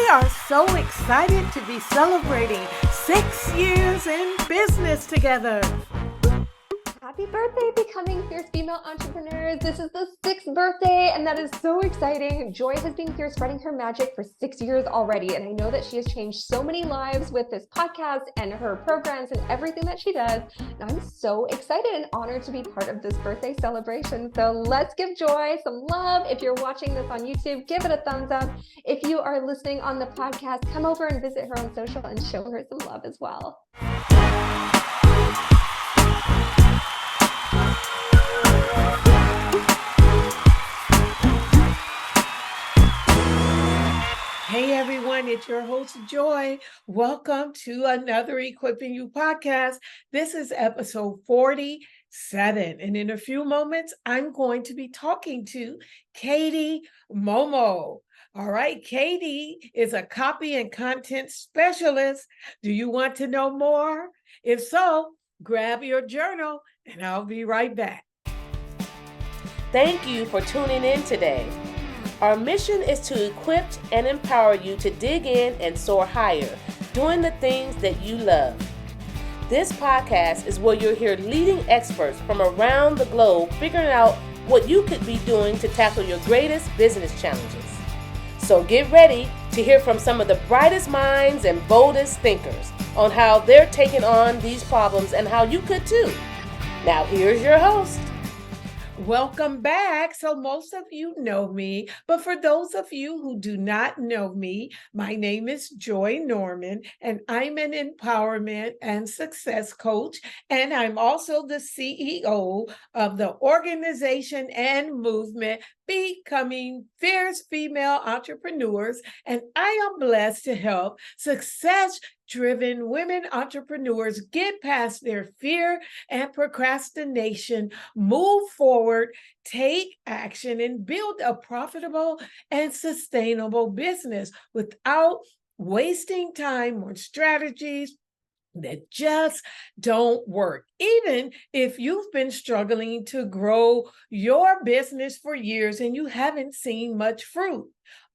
We are so excited to be celebrating 6 years in business together. Happy birthday, Becoming Fierce Female Entrepreneurs. This is the 6th birthday, and that is so exciting. Joy has been here spreading her magic for 6 years already, and I know that she has changed so many lives with this podcast and her programs and everything that she does. And I'm so excited and honored to be part of this birthday celebration. So let's give Joy some love. If you're watching this on YouTube, give it a thumbs up. If you are listening on the podcast, come over and visit her on social and show her some love as well. Hey everyone, it's your host Joy. Welcome to another Equipping You podcast. This is episode 47, and in a few moments, I'm going to be talking to Katie Momo. All right, Katie is a copy and content specialist. Do you want to know more? If so, grab your journal and I'll be right back. Thank you for tuning in today. Our mission is to equip and empower you to dig in and soar higher, doing the things that you love. This podcast is where you'll hear leading experts from around the globe figuring out what you could be doing to tackle your greatest business challenges. So get ready to hear from some of the brightest minds and boldest thinkers on how they're taking on these problems and how you could too. Now here's your host. Welcome back. So most of you know me, but for those of you who do not know me, my name is Joy Norman, and I'm an empowerment and success coach, and I'm also the CEO of the organization and movement Becoming Fierce Female Entrepreneurs, and I am blessed to help success-driven women entrepreneurs get past their fear and procrastination, move forward, take action, and build a profitable and sustainable business without wasting time on strategies that just don't work, even if you've been struggling to grow your business for years and you haven't seen much fruit.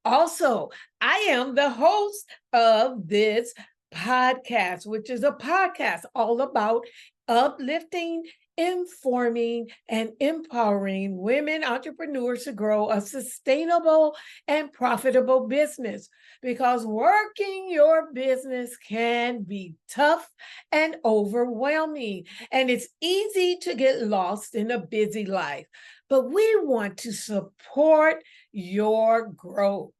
Also, I am the host of this podcast, which is a podcast all about uplifting, informing, and empowering women entrepreneurs to grow a sustainable and profitable business. Because working your business can be tough and overwhelming, and it's easy to get lost in a busy life. But we want to support your growth.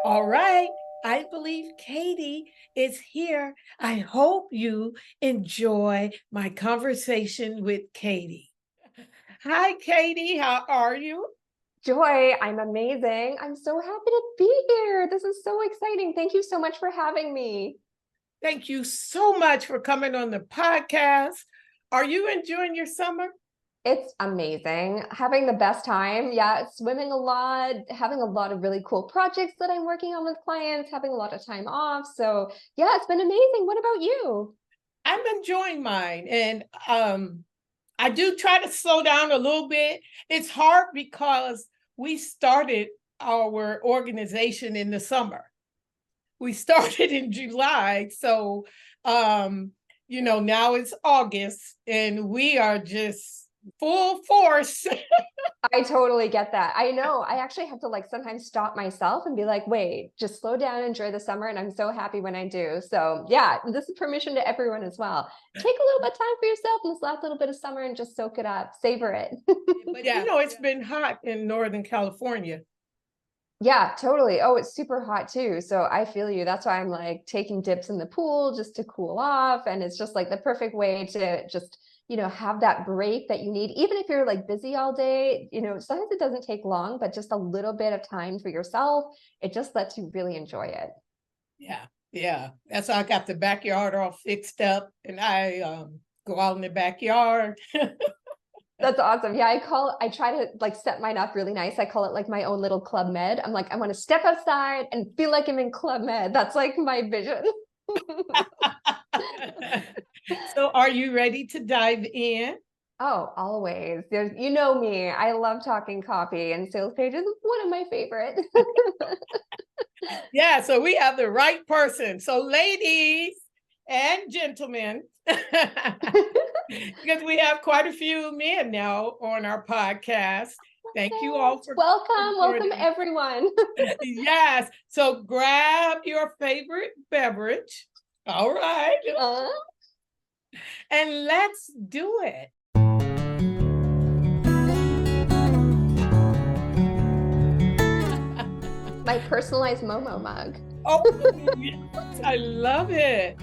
All right. I believe Katie is here. I hope you enjoy my conversation with Katie. Hi, Katie. How are you? Joy, I'm amazing. I'm so happy to be here. This is so exciting. Thank you so much for having me. Thank you so much for coming on the podcast. Are you enjoying your summer? It's amazing. Having the best time. Yeah, swimming a lot, having a lot of really cool projects that I'm working on with clients, having a lot of time off. So yeah, it's been amazing. What about you? I'm enjoying mine. And I do try to slow down a little bit. It's hard because we started our organization in the summer. We started in July. So, now it's August and we are just full force. I totally get that. I know. I actually have to sometimes stop myself and be like, wait, just slow down, enjoy the summer. And I'm so happy when I do. So yeah, this is permission to everyone as well. Take a little bit of time for yourself in this last little bit of summer and just soak it up, savor it. But it's been hot in Northern California. Yeah, totally. Oh, it's super hot too. So I feel you. That's why I'm taking dips in the pool just to cool off. And it's just the perfect way to just, have that break that you need. Even if you're busy all day, sometimes it doesn't take long, but just a little bit of time for yourself, it just lets you really enjoy it. Yeah. Yeah. That's how I got the backyard all fixed up, and I go out in the backyard. That's awesome. Yeah, I try to set mine up really nice. I call it my own little Club Med. I'm I want to step outside and feel like I'm in Club Med. That's my vision. So are you ready to dive in? Oh, always. You know me. I love talking copy, and sales pages is one of my favorites. Yeah, so we have the right person. So ladies and gentlemen, because we have quite a few men now on our podcast. Thank you all for welcome joining. everyone. Yes. So grab your favorite beverage. All right. And let's do it. My personalized Momo mug. Oh, yes, I love it.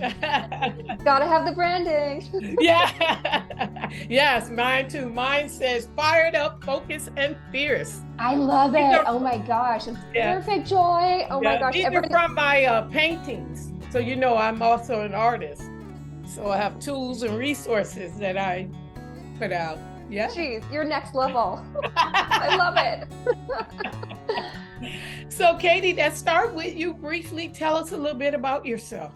Gotta have the branding. Yeah. Yes, mine too. Mine says fired up, focused, and fierce. I love it. Oh my gosh. It's perfect, Joy. Oh my gosh. These are from my paintings. So, you know, I'm also an artist. So I have tools and resources that I put out. Yeah. Jeez, you're next level. I love it. So, Katie, let's start with you. Briefly tell us a little bit about yourself.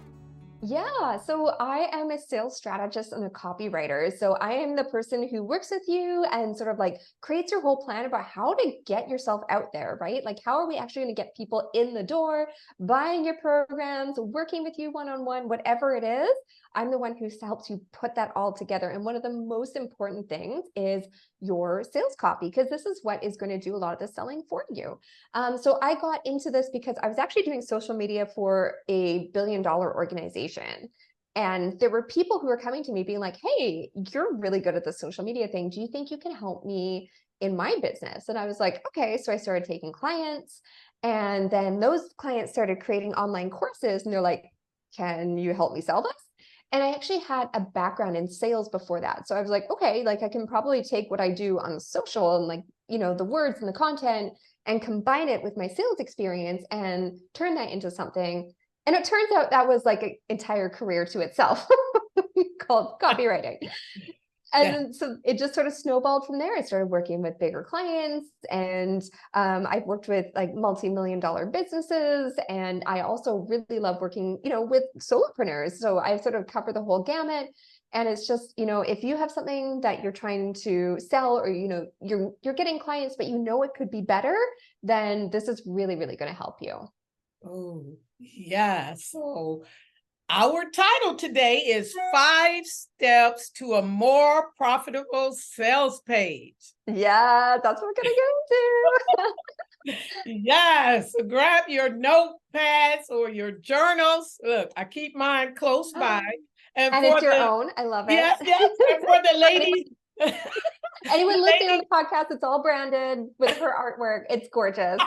Yeah, so I am a sales strategist and a copywriter. So I am the person who works with you and sort of like creates your whole plan about how to get yourself out there, right? Like, how are we actually going to get people in the door, buying your programs, working with you one-on-one, whatever it is. I'm the one who helps you put that all together. And one of the most important things is your sales copy, because this is what is going to do a lot of the selling for you. So I got into this because I was actually doing social media for a billion-dollar organization. And there were people who were coming to me being like, hey, you're really good at the social media thing. Do you think you can help me in my business? And I was like, okay. So I started taking clients, and then those clients started creating online courses, and they're like, can you help me sell this? And I actually had a background in sales before that. So I was like, okay, like I can probably take what I do on social and like, you know, the words and the content and combine it with my sales experience and turn that into something. And it turns out that was like an entire career to itself called copywriting. And so it just sort of snowballed from there. I started working with bigger clients, and I've worked with like multi-million-dollar businesses. And I also really love working, you know, with solopreneurs. So I sort of cover the whole gamut. And it's just, you know, if you have something that you're trying to sell, or, you know, you're getting clients, but you know it could be better, then this is really, really going to help you. Oh, yeah. So our title today is 5 Steps to a More Profitable Sales Page. Yeah, that's what we're going to get into. Yes, so grab your notepads or your journals. Look, I keep mine close by. And it's your own. I love it. Yes, yes. And for the ladies. Anyone listening on the podcast, it's all branded with her artwork. It's gorgeous.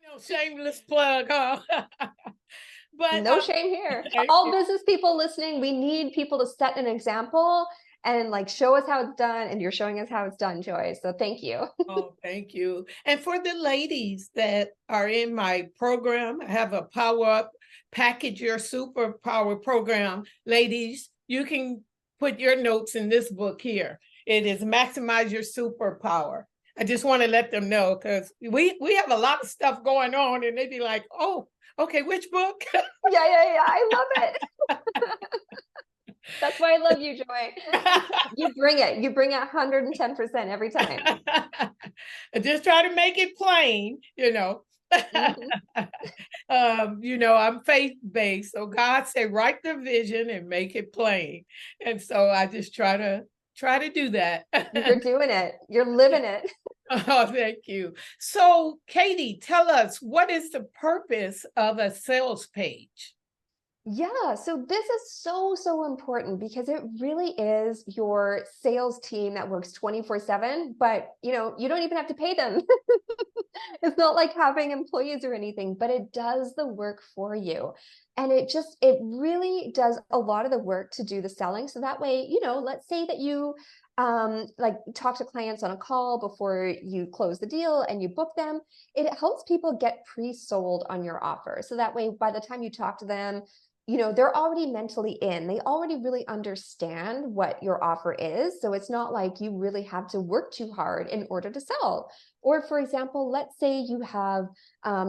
No, shameless plug, huh? But no shame here. All business people listening, we need people to set an example and like show us how it's done. And you're showing us how it's done, Joy. So thank you. Oh, thank you. And for the ladies that are in my program, I have a Power Up Package Your Superpower program. Ladies, you can put your notes in this book here. It is Maximize Your Superpower. I just want to let them know, because we have a lot of stuff going on, and they'd be like, oh, okay, which book? Yeah. I love it. That's why I love you, Joy. You bring it. You bring it 110% every time. I just try to make it plain, you know. You know, I'm faith-based. So God said, write the vision and make it plain. And so I just try to do that. You're doing it. You're living it. Oh, thank you. So, Katie, tell us, what is the purpose of a sales page? Yeah, so this is so important, because it really is your sales team that works 24/7, but you know, you don't even have to pay them. It's not like having employees or anything, but it does the work for you. And it really does a lot of the work to do the selling. So that way, you know, let's say that you like talk to clients on a call before you close the deal and you book them. It helps people get pre-sold on your offer. So that way, by the time you talk to them, you know, they're already mentally in. They already really understand what your offer is. So it's not like you really have to work too hard in order to sell. Or for example, let's say you have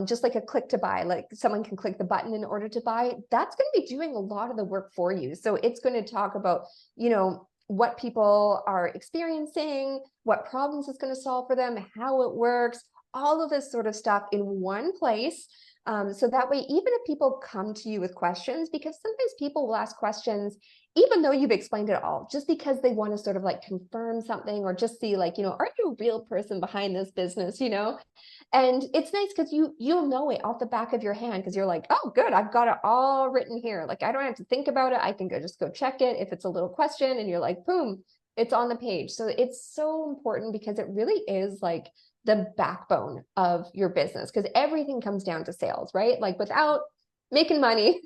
just like a click to buy, like someone can click the button in order to buy. That's going to be doing a lot of the work for you. So it's going to talk about, you know, what people are experiencing, what problems it's going to solve for them, how it works, all of this sort of stuff in one place. So that way, even if people come to you with questions, because sometimes people will ask questions, even though you've explained it all, just because they want to sort of like confirm something or just see like, are you a real person behind this business, And it's nice because you'll know it off the back of your hand because you're like, oh, good, I've got it all written here. Like I don't have to think about it. I can just go check it. If it's a little question and you're like, boom, it's on the page. So it's so important because it really is like the backbone of your business because everything comes down to sales, right? Like without making money,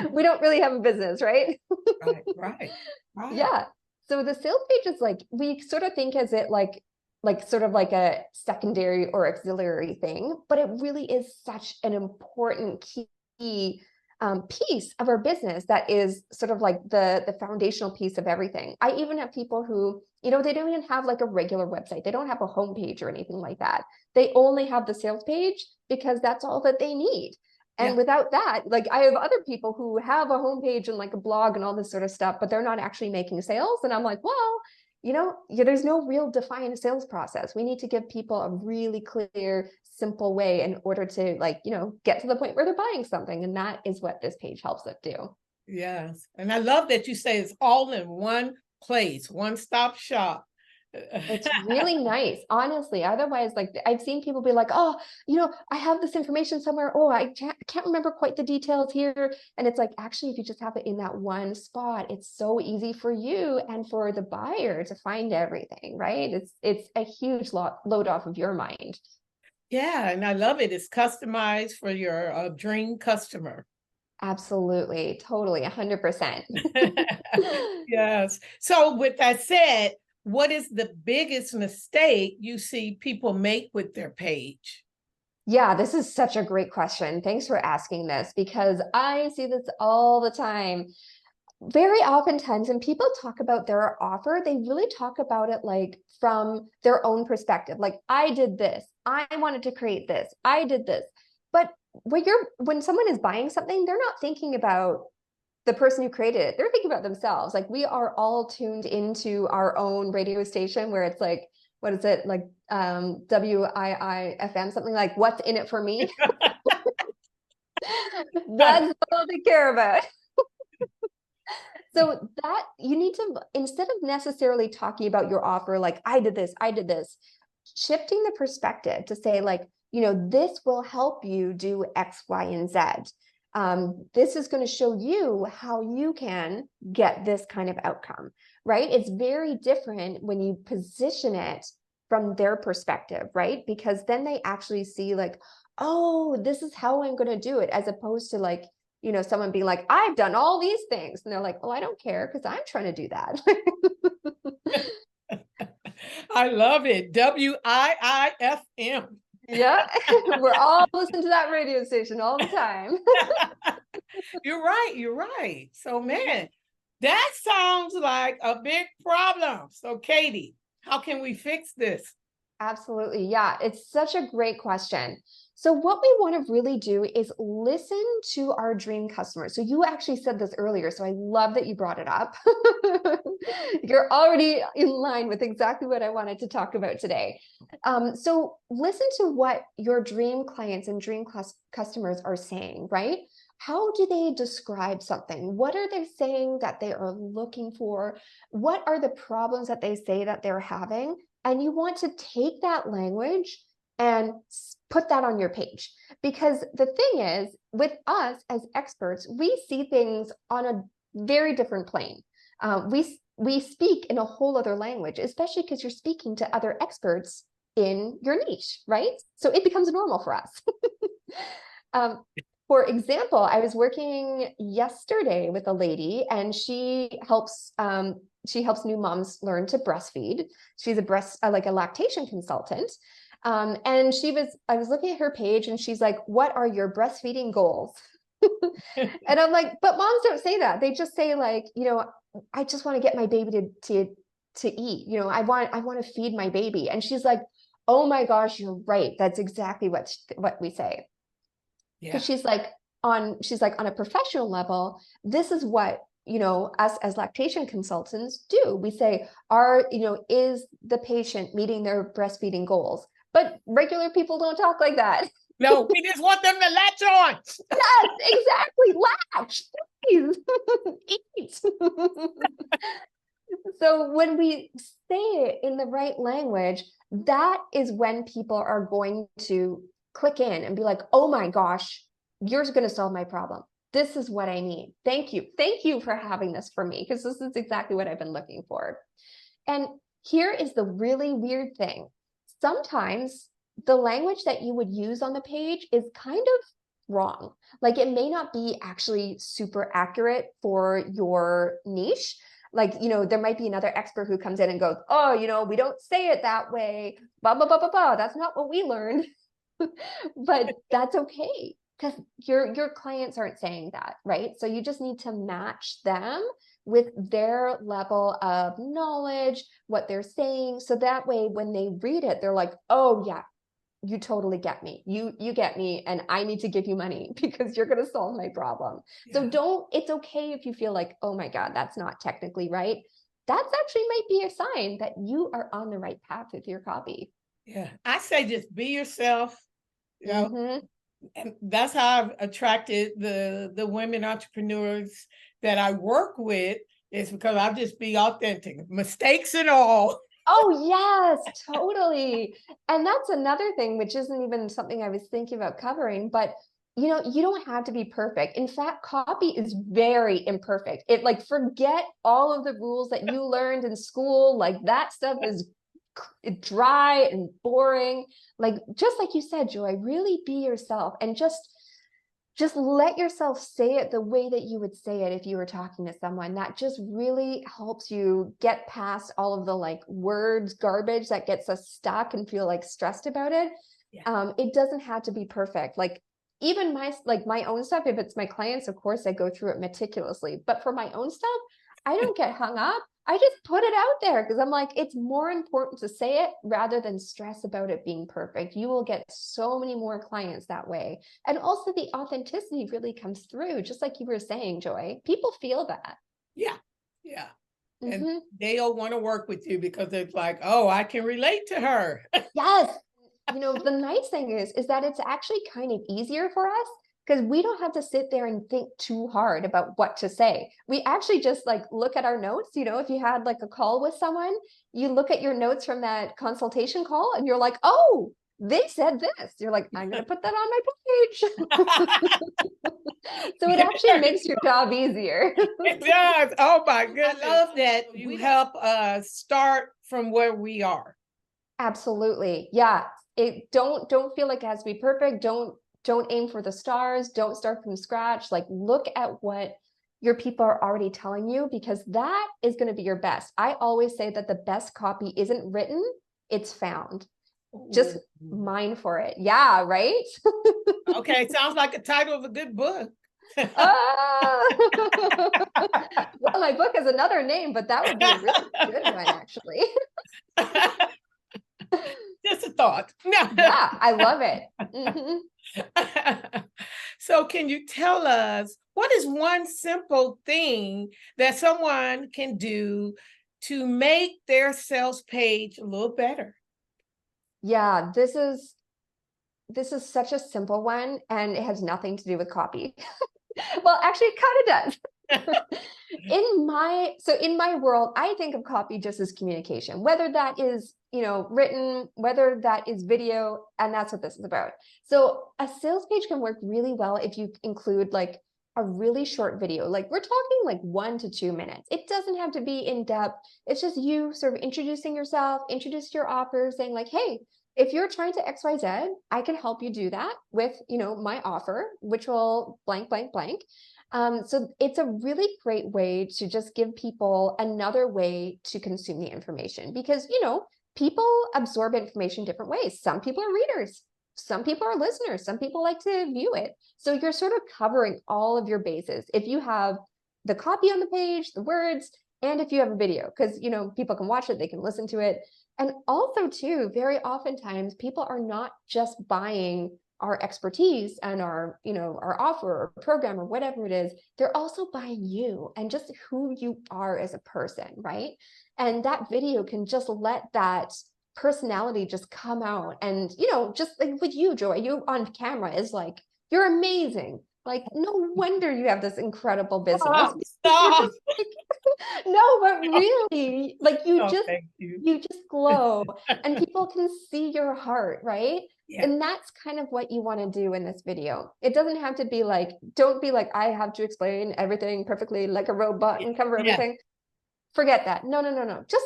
we don't really have a business, right? Right. Yeah. So the sales page is like, we sort of think as it like sort of like a secondary or auxiliary thing, but it really is such an important key piece of our business that is sort of like the foundational piece of everything. I even have people who, they don't even have like a regular website. They don't have a homepage or anything like that. They only have the sales page because that's all that they need. And without that, like I have other people who have a homepage and like a blog and all this sort of stuff, but they're not actually making sales. And I'm like, well, there's no real defined sales process. We need to give people a really clear, simple way in order to get to the point where they're buying something. And that is what this page helps them do. Yes. And I love that you say it's all in one place, one-stop shop. It's really nice, honestly. Otherwise, like I've seen people be like, oh, I have this information somewhere. Oh, I can't remember quite the details here. And it's like, actually, if you just have it in that one spot, it's so easy for you and for the buyer to find everything, right? It's a huge load off of your mind. Yeah, and I love it. It's customized for your dream customer. Absolutely, totally, 100%. Yes. So with that said, what is the biggest mistake you see people make with their page? Yeah, this is such a great question. Thanks for asking this because I see this all the time. Very oftentimes when people talk about their offer, they really talk about it like from their own perspective. Like, I did this, I wanted to create this, I did this. But when someone is buying something, they're not thinking about the person who created it. They're thinking about themselves. Like we are all tuned into our own radio station where it's like, what is it? Like WIIFM, something like what's in it for me. That's all they care about. So that you need to, instead of necessarily talking about your offer, like I did this, shifting the perspective to say like, this will help you do X, Y, and Z. This is going to show you how you can get this kind of outcome, right? It's very different when you position it from their perspective, right? Because then they actually see like, oh, this is how I'm going to do it, as opposed to like, someone being like, I've done all these things. And they're like, well, I don't care because I'm trying to do that. I love it. WIIFM. Yeah, we're all listening to that radio station all the time. You're right. So, man, that sounds like a big problem. So, Katie, how can we fix this? Absolutely. Yeah, it's such a great question. So what we want to really do is listen to our dream customers. So you actually said this earlier, so I love that you brought it up. You're already in line with exactly what I wanted to talk about today. So listen to what your dream clients and dream customers are saying, right? How do they describe something? What are they saying that they are looking for? What are the problems that they say that they're having? And you want to take that language and put that on your page. Because the thing is, with us as experts, we see things on a very different plane. We speak in a whole other language, especially because you're speaking to other experts in your niche, right? So it becomes normal for us. For example, I was working yesterday with a lady, and she helps new moms learn to breastfeed. She's like a lactation consultant. And I was looking at her page and she's like, what are your breastfeeding goals? And I'm like, but moms don't say that. They just say like, I just want to get my baby to eat. I want to feed my baby. And she's like, oh my gosh, you're right. That's exactly what we say. Because she's like on a professional level, this is what us as lactation consultants do. We say, is the patient meeting their breastfeeding goals? But regular people don't talk like that. No, we just want them to latch on. Yes, exactly. Latch, please. Eat. So when we say it in the right language, that is when people are going to click in and be like, oh my gosh, you're going to solve my problem. This is what I need. Thank you. Thank you for having this for me, because this is exactly what I've been looking for. And here is the really weird thing. Sometimes the language that you would use on the page is kind of wrong. Like it may not be actually super accurate for your niche. Like, there might be another expert who comes in and goes, oh, we don't say it that way, blah, blah, blah, blah, blah. That's not what we learned. But that's okay, because your clients aren't saying that, right? So you just need to match them with their level of knowledge, what they're saying. So that way, when they read it, they're like, oh yeah, you totally get me. You get me, and I need to give you money because you're going to solve my problem. Yeah. So it's okay if you feel like, oh my God, that's not technically right. That's actually might be a sign that you are on the right path with your copy. Yeah. I say just be yourself. And that's how I've attracted the women entrepreneurs that I work with, is because I'll just be authentic, mistakes and all. Oh, yes, totally. And that's another thing, which isn't even something I was thinking about covering, but you don't have to be perfect. In fact, copy is very imperfect. Forget all of the rules that you learned in school. Like that stuff is dry and boring. Like, just like you said, Joy, really be yourself and just let yourself say it the way that you would say it if you were talking to someone. That just really helps you get past all of the words garbage that gets us stuck and feel stressed about it. Yeah. It doesn't have to be perfect. Even my own stuff, if it's my clients, of course I go through it meticulously, but for my own stuff, I don't get hung up. I just put it out there because I'm like, it's more important to say it rather than stress about it being perfect. You will get so many more clients that way. And also the authenticity really comes through, just like you were saying, Joy. People feel that. Yeah. Yeah. And they'll want to work with you because it's like, oh, I can relate to her. Yes. The nice thing is that it's actually kind of easier for us, because we don't have to sit there and think too hard about what to say. We actually just look at our notes. If you had a call with someone, you look at your notes from that consultation call and you're like, oh, they said this. You're like, I'm going to put that on my page. So it actually makes your job easier. It does. Oh my goodness. I love that you help us start from where we are. Absolutely. Yeah. Don't feel like it has to be perfect. Don't aim for the stars. Don't start from scratch. Look at what your people are already telling you, because that is going to be your best. I always say that the best copy isn't written, it's found. Just mine for it. Yeah, right? Okay, sounds like a title of a good book. Well, my book has another name, but that would be a really good one, actually. Just a thought. Yeah, I love it. So can you tell us, what is one simple thing that someone can do to make their sales page a little better? Yeah, this is such a simple one, and it has nothing to do with copy. Well, actually, it kind of does. In my world, I think of copy just as communication, whether that is, written, whether that is video, and that's what this is about. So a sales page can work really well if you include a really short video. We're talking 1 to 2 minutes. It doesn't have to be in depth. It's just you sort of introducing yourself, introduce your offer, saying hey, if you're trying to XYZ, I can help you do that with, my offer, which will blank, blank, blank. So it's a really great way to just give people another way to consume the information, because, people absorb information different ways. Some people are readers, some people are listeners, some people like to view it. So you're sort of covering all of your bases if you have the copy on the page, the words, and if you have a video, because, people can watch it, they can listen to it. And also too, very oftentimes people are not just buying our expertise and our offer or program or whatever it is. They're also buying you and just who you are as a person, right? And that video can just let that personality just come out. And, you know, just like with you, Joy, you on camera is like, you're amazing. Like, no wonder you have this incredible business. Oh, You're stop. just like, no, but really, like Oh, thank you. you just glow and people can see your heart, right? Yeah. And that's kind of what you want to do in this video. It doesn't have to be like, don't be like, I have to explain everything perfectly like a robot and cover Yeah. everything. Forget that. No, no, no, no. Just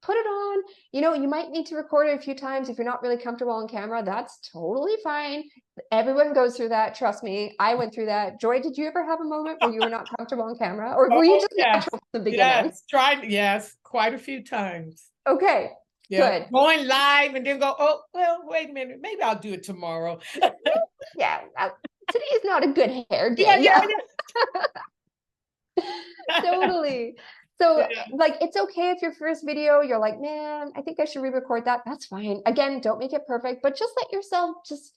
put it on. You know, you might need to record it a few times if you're not really comfortable on camera. That's totally fine. Everyone goes through that. Trust me. I went through that. Joy, did you ever have a moment where you were not comfortable on camera? Or were you Oh, just yes. natural from the beginning? Yes. Tried. Yes. Quite a few times. Okay. Yeah. Good. Going live and then go, oh, well, wait a minute. Maybe I'll do it tomorrow. Yeah. Today is not a good hair day. Yeah. Yeah. Totally. So Yeah. like, it's okay if your first video, you're like, man, I think I should re-record that. That's fine. Again, don't make it perfect, but just let yourself just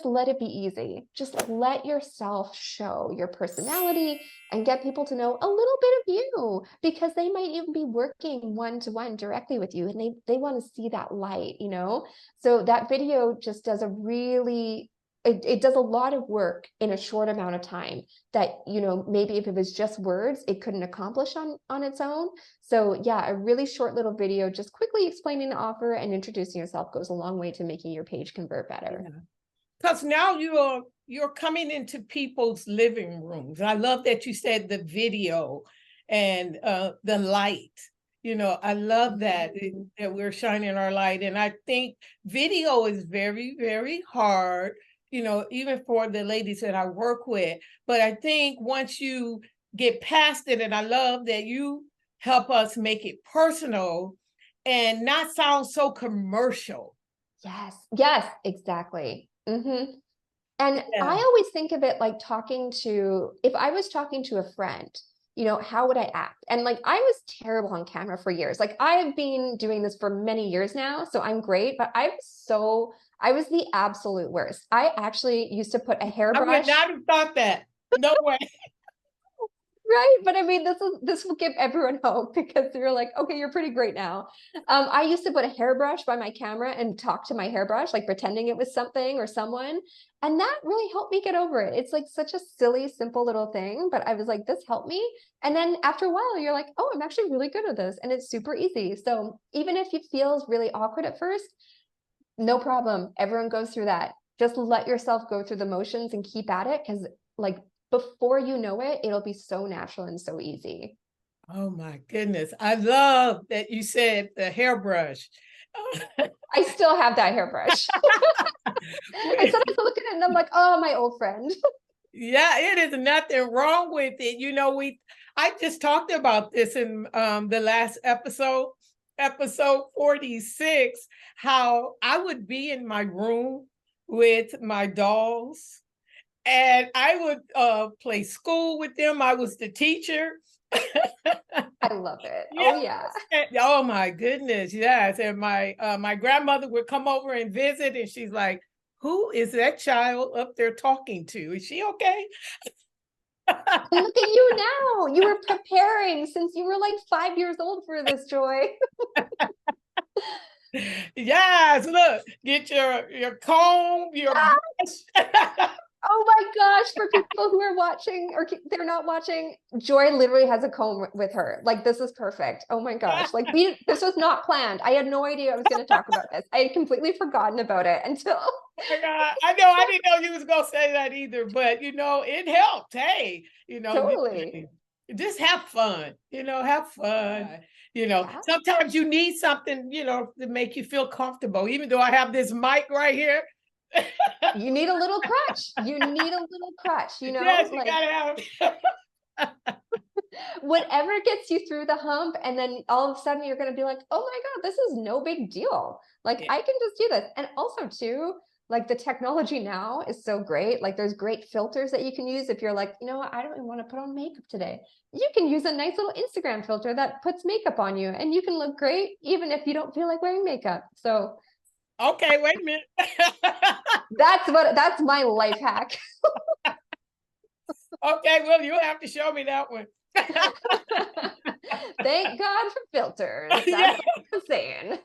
let it be easy. Just let yourself show your personality and get people to know a little bit of you, because they might even be working one-to-one directly with you and they want to see that light, you know? So that video just does a really it does a lot of work in a short amount of time that, you know, maybe if it was just words, it couldn't accomplish on its own. So yeah, a really short little video, just quickly explaining the offer and introducing yourself goes a long way to making your page convert better. Because now you're coming into people's living rooms. I love that you said the video and the light. You know, I love that that we're shining our light. And I think video is very, very hard, you know, even for the ladies that I work with. But I think once you get past it, and I love that you help us make it personal and not sound so commercial. Yes, yes, exactly. And I Yeah. always think of it like if I was talking to a friend, you know, how would I act? And like, I was terrible on camera for years. Like, I've been doing this for many years now, so I'm great, but I was the absolute worst. I actually used to put a I would hairbrush. not have thought that. No way. Right. But I mean, this will give everyone hope, because they're like, okay, you're pretty great now. I used to put a hairbrush by my camera and talk to my hairbrush, like pretending it was something or someone. And that really helped me get over it. It's like such a silly, simple little thing, but I was like, this helped me. And then after a while, you're like, oh, I'm actually really good at this. And it's super easy. So even if it feels really awkward at first, no problem. Everyone goes through that. Just let yourself go through the motions and keep at it, because like, before you know it, it'll be so natural and so easy. Oh my goodness. I love that you said the hairbrush. I still have that hairbrush. I said I look at it and I'm like, oh, my old friend. Yeah, it is nothing wrong with it. You know, I just talked about this in the last episode 46, how I would be in my room with my dolls and I would play school with them. I was the teacher. I love it. Yeah. Oh yeah. Oh my goodness, yes. And my grandmother would come over and visit, and she's like, "Who is that child up there talking to? Is she okay?" And look at you now. You were preparing since you were like 5 years old for this, Joy. Yes, look, get your comb, your brush. Oh my gosh, for people who are watching or they're not watching, Joy literally has a comb with her. Like, this is perfect. Oh my gosh. Like, this was not planned. I had no idea I was going to talk about this. I had completely forgotten about it until. Oh my God. I know I didn't know you was gonna say that either, but you know, it helped. Hey, you know, Totally. just have fun, you know, have fun. You know, Yeah. sometimes you need something, you know, to make you feel comfortable. Even though I have this mic right here. You need a little crutch. You need a little crutch, you know? Yes, you Like, gotta have. whatever gets you through the hump, and then all of a sudden you're going to be like, oh my God, this is no big deal. Like, Yeah. I can just do this. And also too, like, the technology now is so great. Like, there's great filters that you can use if you're like, you know what, I don't even want to put on makeup today. You can use a nice little Instagram filter that puts makeup on you, and you can look great even if you don't feel like wearing makeup. So Okay, wait a minute. that's my life hack. Okay, well, you'll have to show me that one. Thank God for filters. Yeah. Just saying.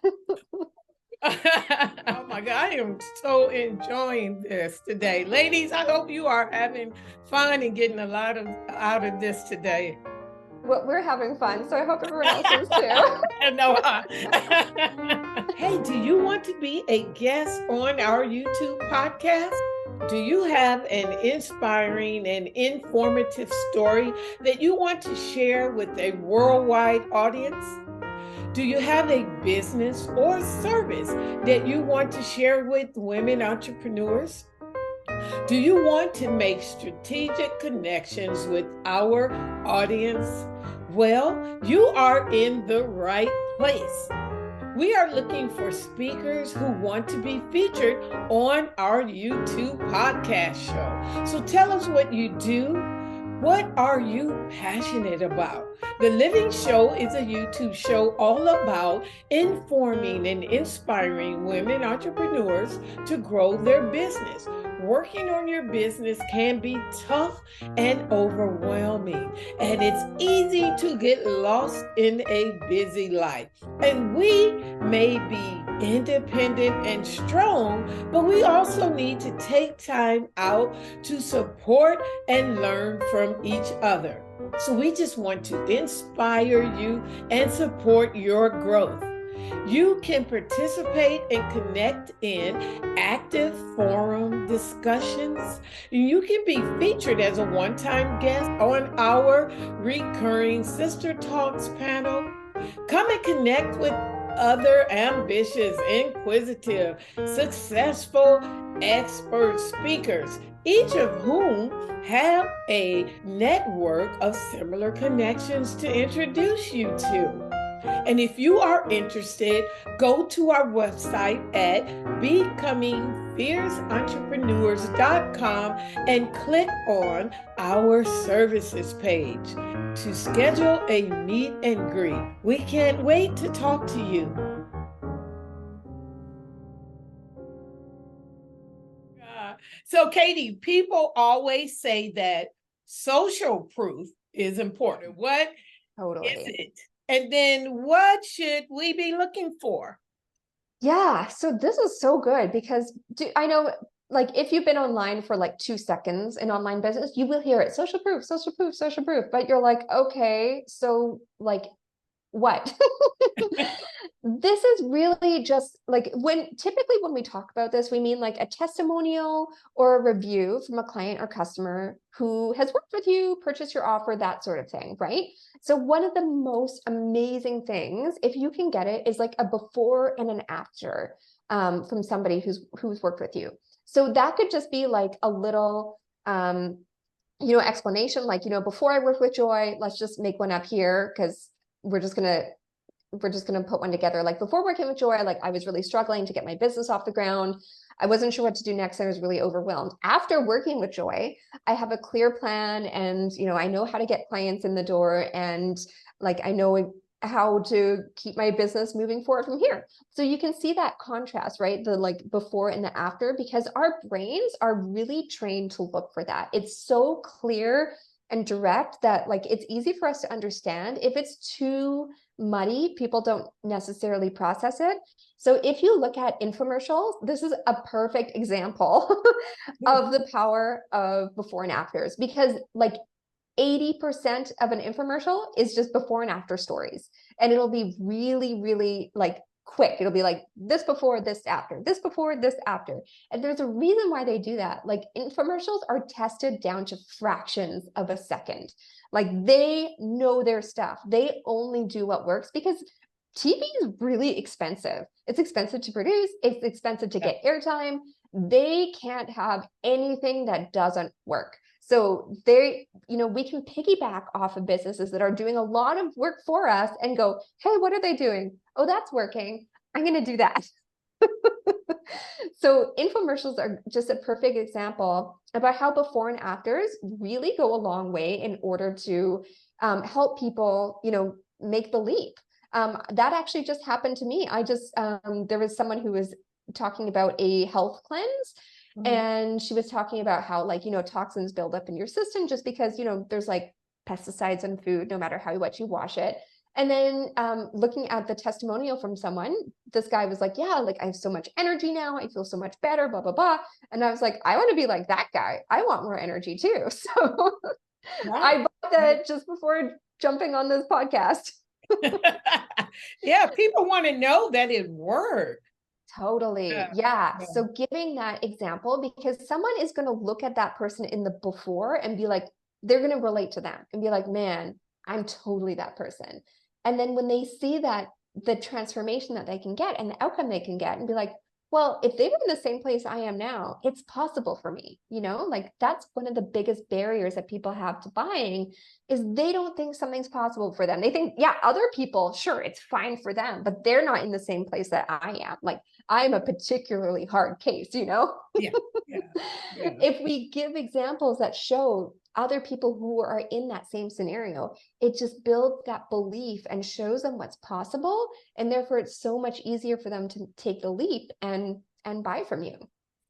Oh my God, I am so enjoying this today. Ladies, I hope you are having fun and getting a lot out of this today. Well, we're having fun, so I hope everyone else is too. No, hey, do you want to be a guest on our YouTube podcast? Do you have an inspiring and informative story that you want to share with a worldwide audience? Do you have a business or service that you want to share with women entrepreneurs? Do you want to make strategic connections with our audience? Well, you are in the right place. We are looking for speakers who want to be featured on our YouTube podcast show. So tell us what you do. What are you passionate about? The Living Show is a YouTube show all about informing and inspiring women entrepreneurs to grow their business. Working on your business can be tough and overwhelming, and it's easy to get lost in a busy life. And we may be independent and strong, but we also need to take time out to support and learn from each other. So we just want to inspire you and support your growth. You can participate and connect in active forum discussions. You can be featured as a one-time guest on our recurring Sister Talks panel. Come and connect with other ambitious, inquisitive, successful expert speakers, each of whom have a network of similar connections to introduce you to. And if you are interested, go to our website at becomingfierceentrepreneurs.com and click on our services page to schedule a meet and greet. We can't wait to talk to you. So, Katie, people always say that social proof is important. What Totally. is it? And then what should we be looking for? Yeah, so this is so good because I know, like, if you've been online for like 2 seconds in online business, you will hear it, social proof, social proof, social proof. But you're like, okay, so like what? This is really just like typically when we talk about this, we mean like a testimonial or a review from a client or customer who has worked with you, purchased your offer, that sort of thing, right? So one of the most amazing things, if you can get it, is like a before and an after from somebody who's worked with you. So that could just be like a little explanation, like, before I worked with Joy, let's just make one up here because we're just gonna put one together. Like, before working with Joy, like, I was really struggling to get my business off the ground. I wasn't sure what to do next. I was really overwhelmed. After working with Joy, I have a clear plan, and I know how to get clients in the door, and like, I know how to keep my business moving forward from here. So you can see that contrast, right? The like before and the after, because our brains are really trained to look for that. It's so clear and direct that like it's easy for us to understand. If it's too muddy, people don't necessarily process it. So if you look at infomercials, this is a perfect example of the power of before and afters, because like 80% of an infomercial is just before and after stories. And it'll be really, really like quick. It'll be like this before, this after, this before, this after. And there's a reason why they do that. Like, infomercials are tested down to fractions of a second. Like, they know their stuff. They only do what works because TV is really expensive. It's expensive to produce. It's expensive to get airtime. They can't have anything that doesn't work. So we can piggyback off of businesses that are doing a lot of work for us and go, hey, what are they doing? Oh, that's working. I'm going to do that. So infomercials are just a perfect example about how before and afters really go a long way in order to help people, make the leap. That actually just happened to me. There was someone who was talking about a health cleanse. And she was talking about how, like, toxins build up in your system just because, there's like pesticides in food, no matter how much you wash it. And then looking at the testimonial from someone, this guy was like, yeah, like I have so much energy now. I feel so much better, blah, blah, blah. And I was like, I want to be like that guy. I want more energy too. So Right. I bought that just before jumping on this podcast. Yeah, people want to know that it worked. Totally. Yeah. So giving that example, because someone is going to look at that person in the before and be like, they're going to relate to them and be like, man, I'm totally that person. And then when they see that, the transformation that they can get and the outcome they can get, and be like, well, if they were in the same place I am now, it's possible for me. Like that's one of the biggest barriers that people have to buying, is they don't think something's possible for them. They think, yeah, other people, sure, it's fine for them, but they're not in the same place that I am. Like I'm a particularly hard case. Yeah, yeah. If we give examples that show other people who are in that same scenario, it just builds that belief and shows them what's possible. And therefore it's so much easier for them to take the leap and buy from you.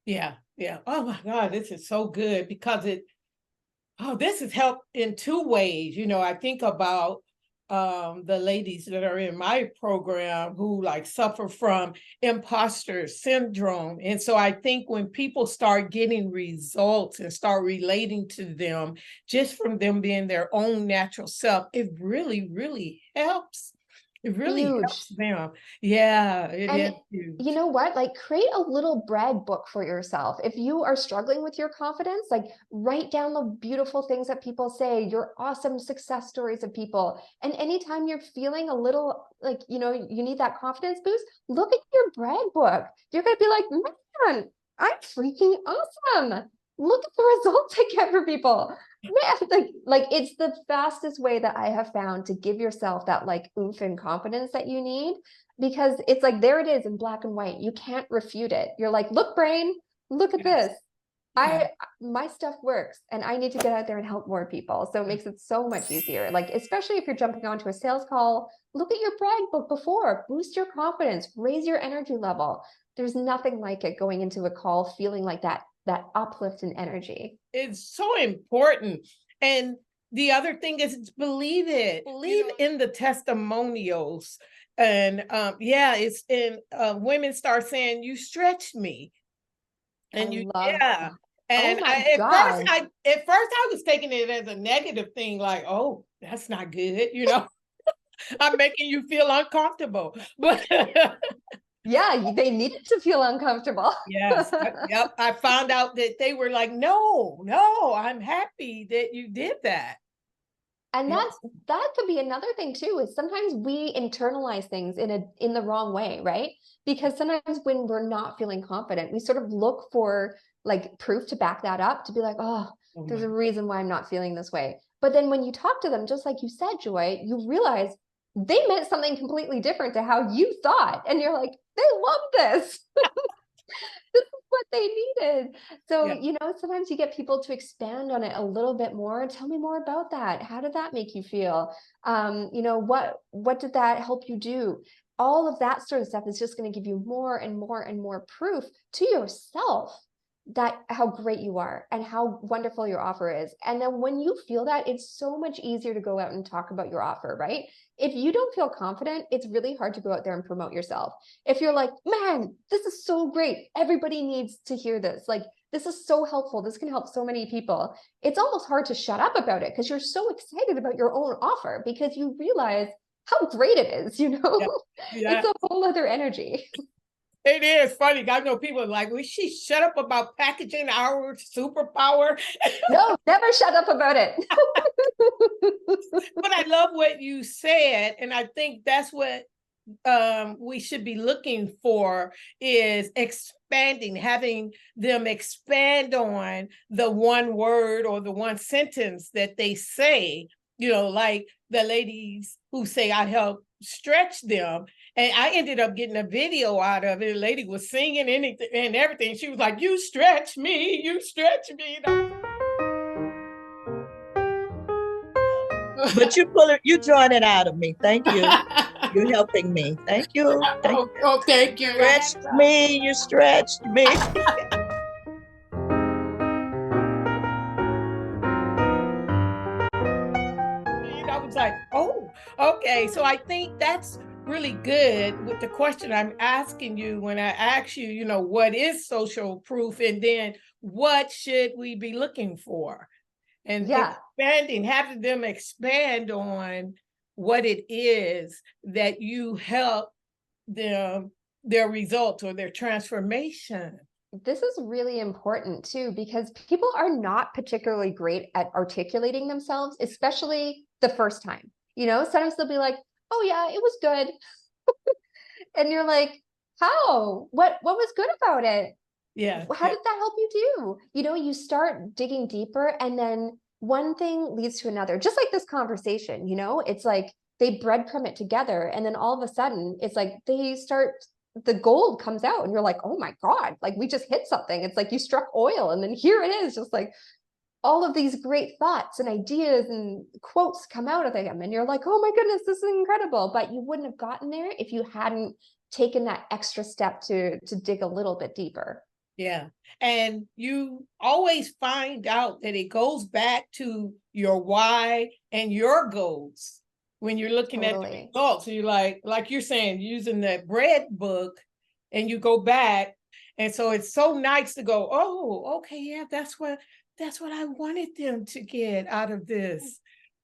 Yeah, yeah. Oh my God, this is so good because this has helped in two ways. I think about the ladies that are in my program who like suffer from imposter syndrome. And so I think when people start getting results and start relating to them just from them being their own natural self, it really, really helps. It really helps Huge. them. Yeah, it is And huge. you know what? Like create a little brag book for yourself. If you are struggling with your confidence, like write down the beautiful things that people say, your awesome success stories of people. And anytime you're feeling a little like, you need that confidence boost, look at your brag book. You're going to be like, man, I'm freaking awesome. Look at the results I get for people. Man, like it's the fastest way that I have found to give yourself that like oomph and confidence that you need, because it's like, there it is in black and white. You can't refute it. You're like, look, brain, look at Yes. this. Yeah. My stuff works and I need to get out there and help more people. So it makes it so much easier. Like, especially if you're jumping onto a sales call, look at your brag book before, boost your confidence, raise your energy level. There's nothing like it going into a call feeling like that uplift in energy. It's so important. And the other thing is believe it. Believe in the testimonials. And it's in women start saying, you stretched me. And Oh And my at God. first I was taking it as a negative thing, like, oh, that's not good, I'm making you feel uncomfortable. But Yeah, they needed to feel uncomfortable. yes, yep. I found out that they were like, no, I'm happy that you did that. And Yes. that could be another thing too, is sometimes we internalize things in the wrong way, right? Because sometimes when we're not feeling confident, we sort of look for like proof to back that up, to be like, oh, Oh there's my. a reason why I'm not feeling this way. But then when you talk to them, just like you said, Joy, you realize they meant something completely different to how you thought. And you're like, they love this. This is what they needed. So, Yeah. sometimes you get people to expand on it a little bit more. Tell me more about that. How did that make you feel? What did that help you do? All of that sort of stuff is just going to give you more and more and more proof to yourself that how great you are and how wonderful your offer is. And then when you feel that, it's so much easier to go out and talk about your offer, right? If you don't feel confident, it's really hard to go out there and promote yourself. If you're like, man, this is so great, everybody needs to hear this. Like, this is so helpful. This can help so many people. It's almost hard to shut up about it because you're so excited about your own offer because you realize how great it is, Yeah. It's a whole other energy. It is funny. I know people are like, well, she shut up about packaging our superpower. No, never shut up about it. But I love what you said. And I think that's what we should be looking for, is expanding, having them expand on the one word or the one sentence that they say, like the ladies who say I help stretch them. And I ended up getting a video out of it. A lady was singing anything and everything. She was like, you stretch me, you stretch me. But you drawing it out of me. Thank you. You're helping me. Thank you. Thank you. You stretched me. It's like, oh, okay. So I think that's really good with the question I'm asking you when I ask you, what is social proof? And then what should we be looking for? And Yeah. expanding, having them expand on what it is that you help them, their results or their transformation. This is really important too, because people are not particularly great at articulating themselves, especially the first time. Sometimes they'll be like, oh yeah, it was good. And you're like, how? What was good about it? Yeah. How did that help you do? You start digging deeper, and then one thing leads to another, just like this conversation. It's like they breadcrumb it together, and then all of a sudden it's like the gold comes out, and you're like, oh my God, like we just hit something. It's like you struck oil, and then here it is, just like all of these great thoughts and ideas and quotes come out of them, and you're like, oh my goodness, this is incredible. But you wouldn't have gotten there if you hadn't taken that extra step to dig a little bit deeper. Yeah. And you always find out that it goes back to your why and your goals when you're looking at the Totally. results. So you're like you're saying, using that bread book, and you go back. And so it's so nice to go, oh, okay, yeah, that's what I wanted them to get out of this.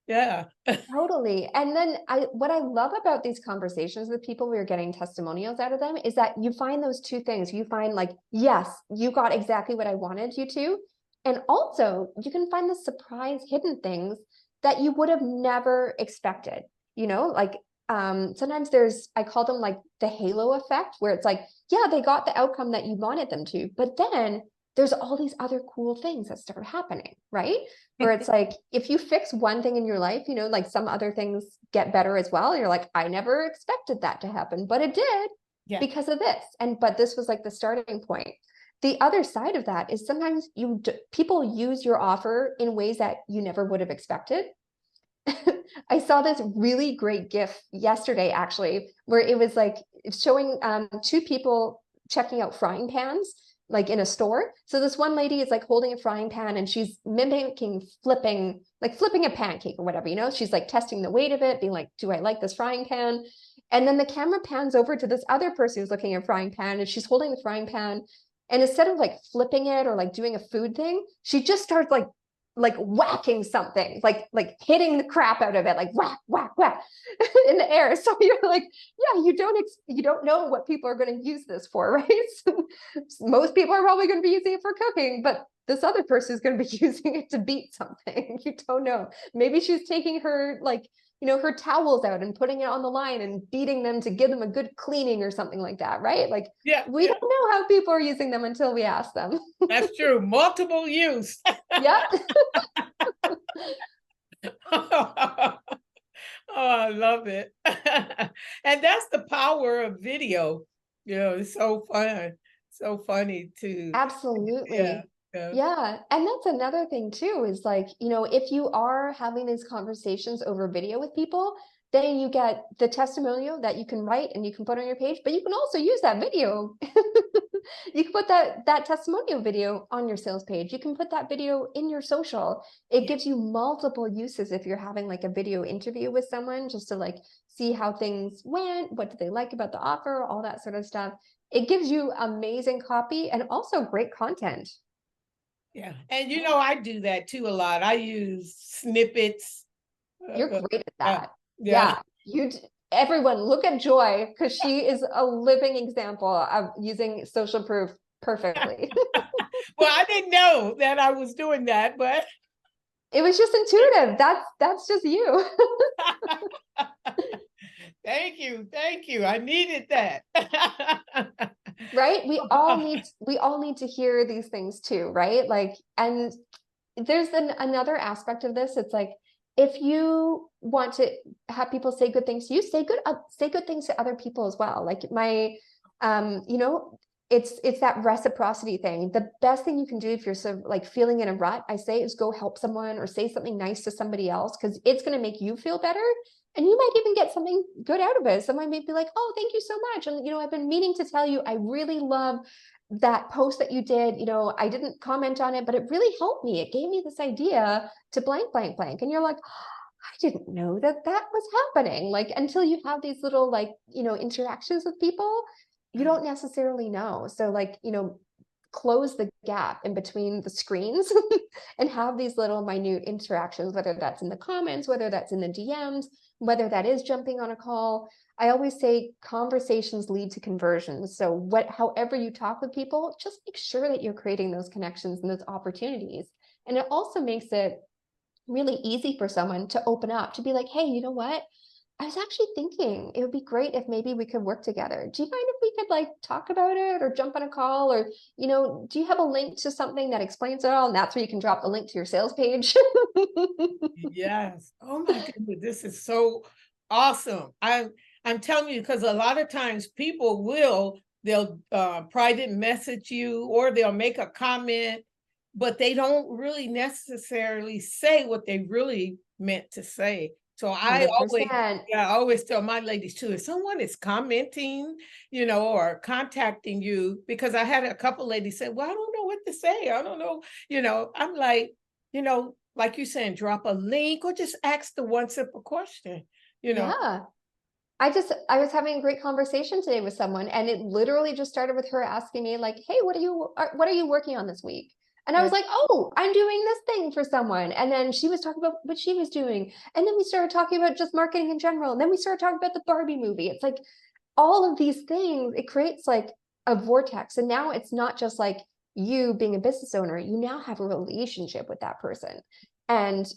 Yeah. Totally. And then what I love about these conversations with people where you're getting testimonials out of them is that you find those two things. You find like, yes, you got exactly what I wanted you to. And also you can find the surprise hidden things that you would have never expected. Like sometimes I call them like the halo effect, where it's like, yeah, they got the outcome that you wanted them to, but then there's all these other cool things that start happening, right? Where it's like, if you fix one thing in your life, like some other things get better as well. You're like, I never expected that to happen, but it did because of this. But this was like the starting point. The other side of that is sometimes people use your offer in ways that you never would have expected. I saw this really great GIF yesterday, actually, where it was like showing two people checking out frying pans, like in a store. So this one lady is like holding a frying pan, and she's mimicking flipping a pancake or whatever, she's like testing the weight of it, being like, do I like this frying pan? And then the camera pans over to this other person who's looking at a frying pan, and she's holding the frying pan. And instead of like flipping it or like doing a food thing, she just starts like whacking something, like hitting the crap out of it, like whack, whack, whack in the air. So you're like, yeah, you don't know what people are going to use this for, right? So most people are probably going to be using it for cooking, but this other person is going to be using it to beat something. You don't know. Maybe she's taking her her towels out and putting it on the line and beating them to give them a good cleaning or something like that, right? Like, we don't know how people are using them until we ask them. That's true. Multiple use. Yeah. Oh, I love it. And that's the power of video. It's so fun. So funny too. Absolutely. Yeah. And that's another thing too, is like, if you are having these conversations over video with people, then you get the testimonial that you can write and you can put on your page, but you can also use that video. You can put that testimonial video on your sales page. You can put that video in your social. It gives you multiple uses if you're having like a video interview with someone, just to like see how things went, what do they like about the offer, all that sort of stuff. It gives you amazing copy and also great content. Yeah. And I do that too a lot. I use snippets. You're great at that. Yeah. Everyone look at Joy, because she is a living example of using social proof perfectly. Well, I didn't know that I was doing that, but it was just intuitive. That's just you. Thank you. I needed that. Right? We all need to hear these things too, right? Like, and there's another aspect of this. It's like, if you want to have people say good things to you, say good things to other people as well. Like it's that reciprocity thing. The best thing you can do if you're sort of like feeling in a rut, I say, is go help someone or say something nice to somebody else, because it's going to make you feel better. And you might even get something good out of it. Someone may be like, oh, thank you so much. And, I've been meaning to tell you, I really love that post that you did. I didn't comment on it, but it really helped me. It gave me this idea to blank, blank, blank. And you're like, I didn't know that that was happening. Like, until you have these little, like, interactions with people, you Right. don't necessarily know. So, like, close the gap in between the screens and have these little minute interactions, whether that's in the comments, whether that's in the DMs, whether that is jumping on a call. I always say conversations lead to conversions. So however you talk with people, just make sure that you're creating those connections and those opportunities. And it also makes it really easy for someone to open up, to be like, hey, you know what? I was actually thinking it would be great if maybe we could work together. Do you mind if we could like talk about it or jump on a call, or, do you have a link to something that explains it all? And that's where you can drop the link to your sales page. Yes. Oh my goodness, this is so awesome. I'm telling you, because a lot of times people they'll private message you or they'll make a comment, but they don't really necessarily say what they really meant to say. So I always 100%. yeah, I always tell my ladies too, if someone is commenting, or contacting you, because I had a couple ladies say, well, I don't know what to say. I don't know, I'm like, like you saying, drop a link or just ask the one simple question, you know. Yeah. I was having a great conversation today with someone, and it literally just started with her asking me like, hey, what are you working on this week? And I was Right. like, oh, I'm doing this thing for someone. And then she was talking about what she was doing. And then we started talking about just marketing in general. And then we started talking about the Barbie movie. It's like all of these things, it creates like a vortex. And now it's not just like you being a business owner, you now have a relationship with that person. And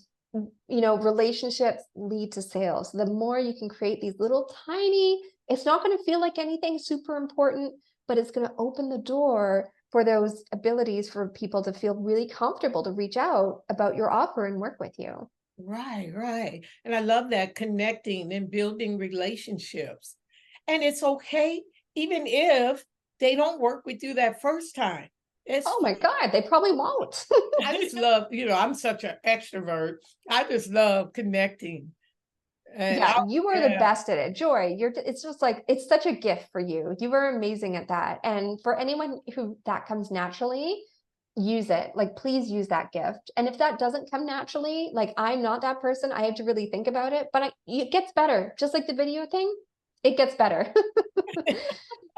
relationships lead to sales. The more you can create these little tiny, it's not going to feel like anything super important, but it's going to open the door for those abilities for people to feel really comfortable to reach out about your offer and work with you. Right, right. And I love that, connecting and building relationships. And it's okay even if they don't work with you that first time. It's Oh my God, they probably won't. I just love, I'm such an extrovert. I just love connecting. And Yeah, you are the yeah, best at it. Joy, it's just like, it's such a gift for you. You are amazing at that. And for anyone who that comes naturally, use it. Like, please use that gift. And if that doesn't come naturally, like, I'm not that person, I have to really think about it, but it gets better. Just like the video thing, it gets better.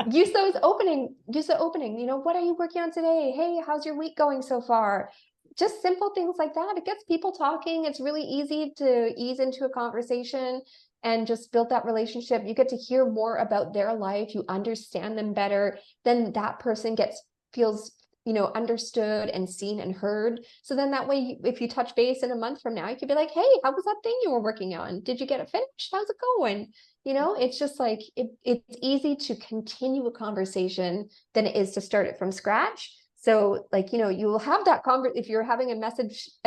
Use the opening. What are you working on today? Hey, how's your week going so far? Just simple things like that. It gets people talking. It's really easy to ease into a conversation and just build that relationship. You get to hear more about their life. You understand them better. Then that person feels understood and seen and heard. So then that way, if you touch base in a month from now, you could be like, hey, how was that thing you were working on? Did you get it finished? How's it going? It's just like it's easy to continue a conversation than it is to start it from scratch. So, like, you will have that if you're having a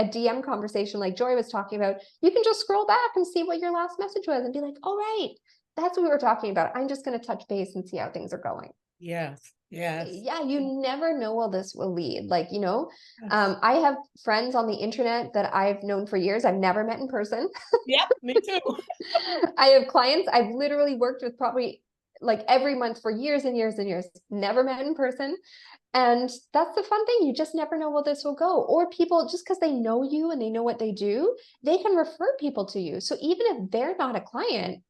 DM conversation like Joy was talking about, you can just scroll back and see what your last message was and be like, all right, that's what we were talking about. I'm just going to touch base and see how things are going. yes, yes. Yeah, you never know where this will lead. Like, Yes. I have friends on the internet that I've known for years. I've never met in person. Yep, me too. I have clients I've literally worked with probably like every month for years and years and years, never met in person. And that's the fun thing. You just never know where this will go. Or people, just because they know you and they know what they do, they can refer people to you. So even if they're not a client,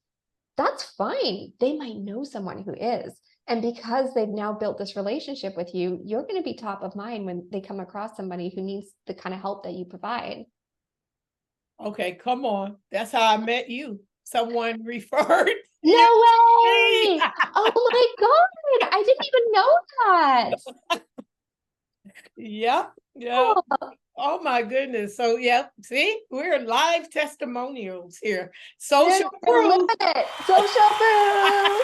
that's fine. They might know someone who is. And because they've now built this relationship with you, you're going to be top of mind when they come across somebody who needs the kind of help that you provide. Okay, come on. That's how I met you. Someone referred No you to way! me. Oh my God, I didn't even know that. Yep, yep. Oh, Oh my goodness. So yep, see, we're live testimonials here. you're Social living proof. it. Social proof.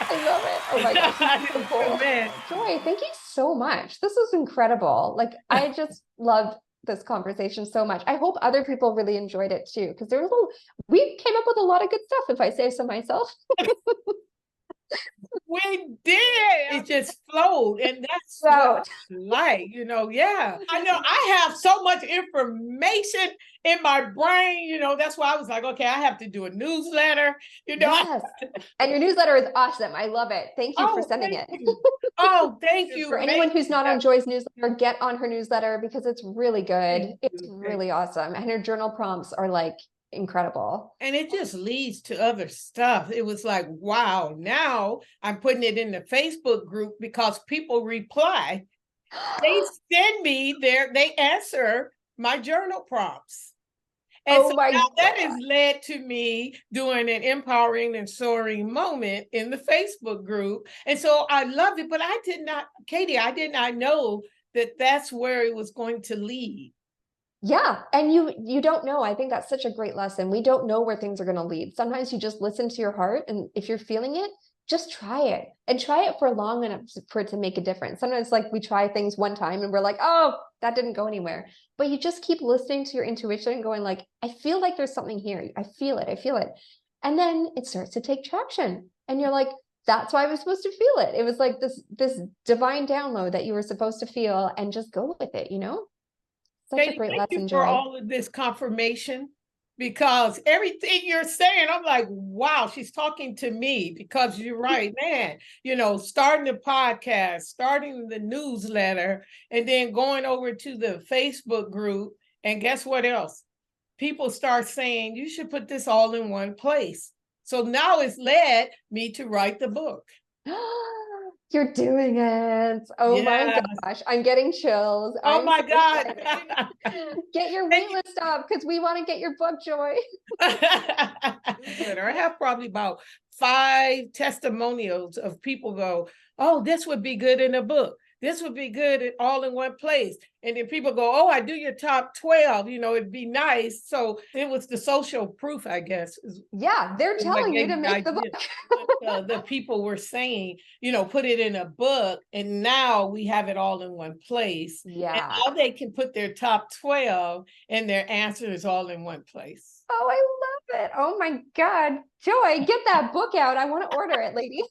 I love it. Oh my gosh, this is so cool. Man, Joy, thank you so much. This is incredible. Like, I just loved this conversation so much. I hope other people really enjoyed it too, because we came up with a lot of good stuff, if I say so myself. We did. It just flowed. And that's So, what I like, yeah. I know I have so much information in my brain, that's why I was like, okay, I have to do a newsletter, yes. And your newsletter is awesome. I love it. Thank you for sending it. Oh, thank you. For anyone who's not on Joy's newsletter, get on her newsletter because it's really good. It's really awesome. And her journal prompts are like incredible. And it just leads to other stuff. It was like, wow, now I'm putting it in the Facebook group because people reply. They send me they answer my journal prompts. And so now that has led to me doing an empowering and soaring moment in the Facebook group. And so I loved it, but Katie, I did not know that that's where it was going to lead. Yeah. And you don't know. I think that's such a great lesson. We don't know where things are going to lead. Sometimes you just listen to your heart. And if you're feeling it, just try it and try it for long enough for it to make a difference. Sometimes like we try things one time and we're like, oh, that didn't go anywhere. But you just keep listening to your intuition and going like, I feel like there's something here. I feel it. I feel it. And then it starts to take traction. And you're like, that's why I was supposed to feel it. It was like this divine download that you were supposed to feel and just go with it, Such a great lesson, for Joy. all of this confirmation, because everything you're saying, I'm like, wow, she's talking to me, because you're right, man. Starting the podcast, starting the newsletter, and then going over to the Facebook group. And guess what else? People start saying, you should put this all in one place. So now it's led me to write the book. You're doing it. Oh my gosh. I'm getting chills. Oh my God. Get your wait list up because we want to get your book, Joy. I have probably about 5 testimonials of people go, oh, this would be good in a book. This would be good all in one place. And then people go, oh, I do your top 12, it'd be nice. So it was the social proof, I guess. Yeah, they're telling you to make the book. The people were saying, put it in a book, and now we have it all in one place. Yeah. And now they can put their top 12 and their answers all in one place. Oh, I love it. Oh my God. Joy, get that book out. I want to order it, lady.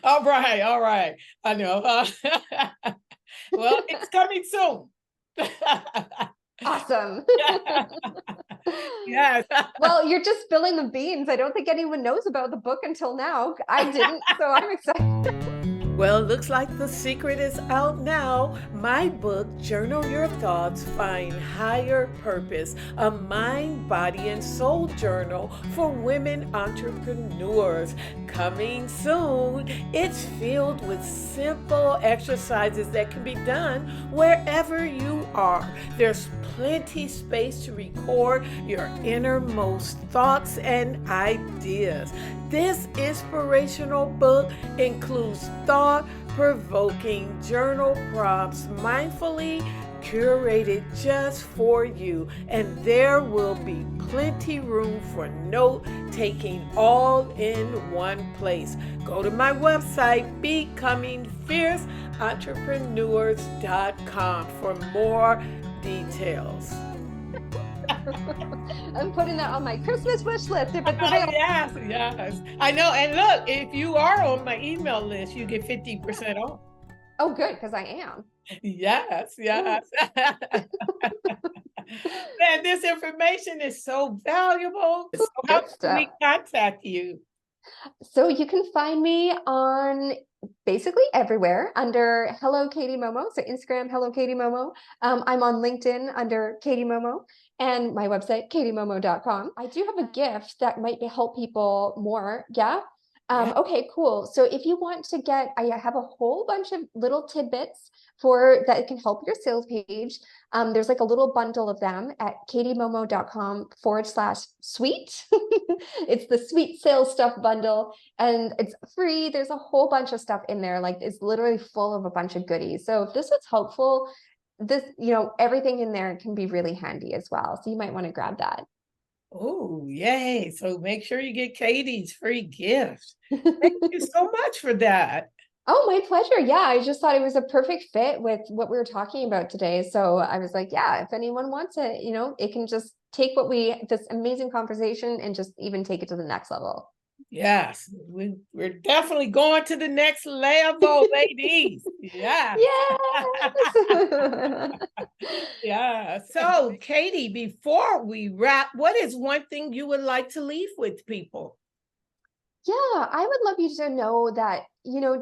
All right. I know. Well, it's coming soon. Awesome. Yes. Well, you're just spilling the beans. I don't think anyone knows about the book until now. I didn't, so I'm excited. Well, looks like the secret is out now. My book, Journal Your Thoughts, Find Higher Purpose, a mind, body, and soul journal for women entrepreneurs. Coming soon. It's filled with simple exercises that can be done wherever you are. There's plenty space to record your innermost thoughts and ideas. This inspirational book includes thought-provoking journal prompts mindfully curated just for you, and there will be plenty room for note-taking all in one place. Go to my website, becomingfierceentrepreneurs.com for more details. I'm putting that on my Christmas wish list if it's available. Yes. I know. And look, if you are on my email list, you get 50% off. Oh, good, because I am. Yes. Man, this information is so valuable. So how can we contact you? So you can find me on basically everywhere under Hello Katie Momo. So Instagram, Hello Katie Momo. I'm on LinkedIn under Katie Momo, and my website, katiemomo.com. I do have a gift that might help people more. Yeah. Okay, cool. So if you want to I have a whole bunch of little tidbits that can help your sales page. There's like a little bundle of them at katiemomo.com/sweet. It's the sweet sales stuff bundle, and it's free. There's a whole bunch of stuff in there. Like it's literally full of a bunch of goodies. So if this was helpful, everything in there can be really handy as well. So you might want to grab that. Oh, yay. So make sure you get Katie's free gift. Thank you so much for that. Oh, my pleasure. Yeah, I just thought it was a perfect fit with what we were talking about today. So I was like, yeah, if anyone wants it, it can just take this amazing conversation and just even take it to the next level. Yes, we're definitely going to the next level, ladies. Yeah. Yes. Yeah. So, Katie, before we wrap, what is one thing you would like to leave with people? Yeah, I would love you to know that,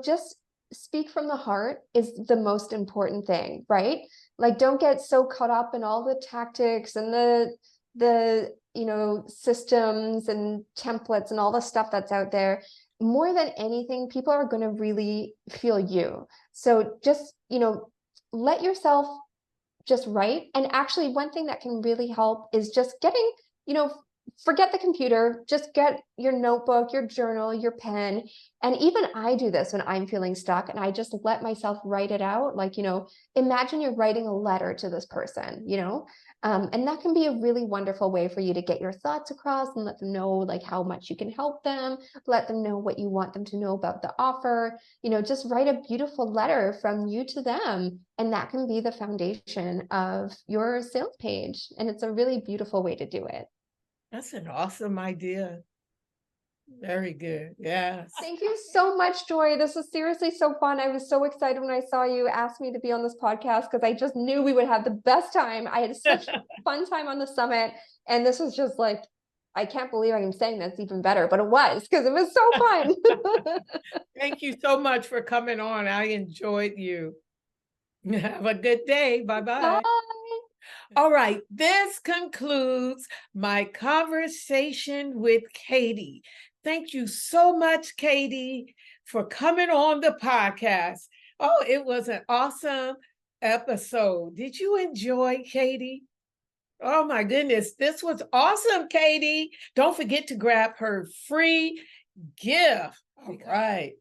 just speak from the heart is the most important thing, right? Like don't get so caught up in all the tactics and the systems and templates and all the stuff that's out there. More than anything, people are going to really feel you. So just, let yourself just write. And actually, one thing that can really help is just getting, you know, forget the computer, just get your notebook, your journal, your pen. And even I do this when I'm feeling stuck and I just let myself write it out. Like, imagine you're writing a letter to this person, and that can be a really wonderful way for you to get your thoughts across and let them know like how much you can help them, let them know what you want them to know about the offer, just write a beautiful letter from you to them. And that can be the foundation of your sales page. And it's a really beautiful way to do it. That's an awesome idea. Very good. Yes. Thank you so much, Joy. This was seriously so fun. I was so excited when I saw you ask me to be on this podcast because I just knew we would have the best time. I had such a fun time on the summit. And this was just like, I can't believe I'm saying that's even better, but it was because it was so fun. Thank you so much for coming on. I enjoyed you. Have a good day. Bye-bye. Bye. All right, this concludes my conversation with Katie. Thank you so much, Katie, for coming on the podcast. Oh, it was an awesome episode. Did you enjoy, Katie? Oh my goodness, this was awesome, Katie. Don't forget to grab her free gift. All right.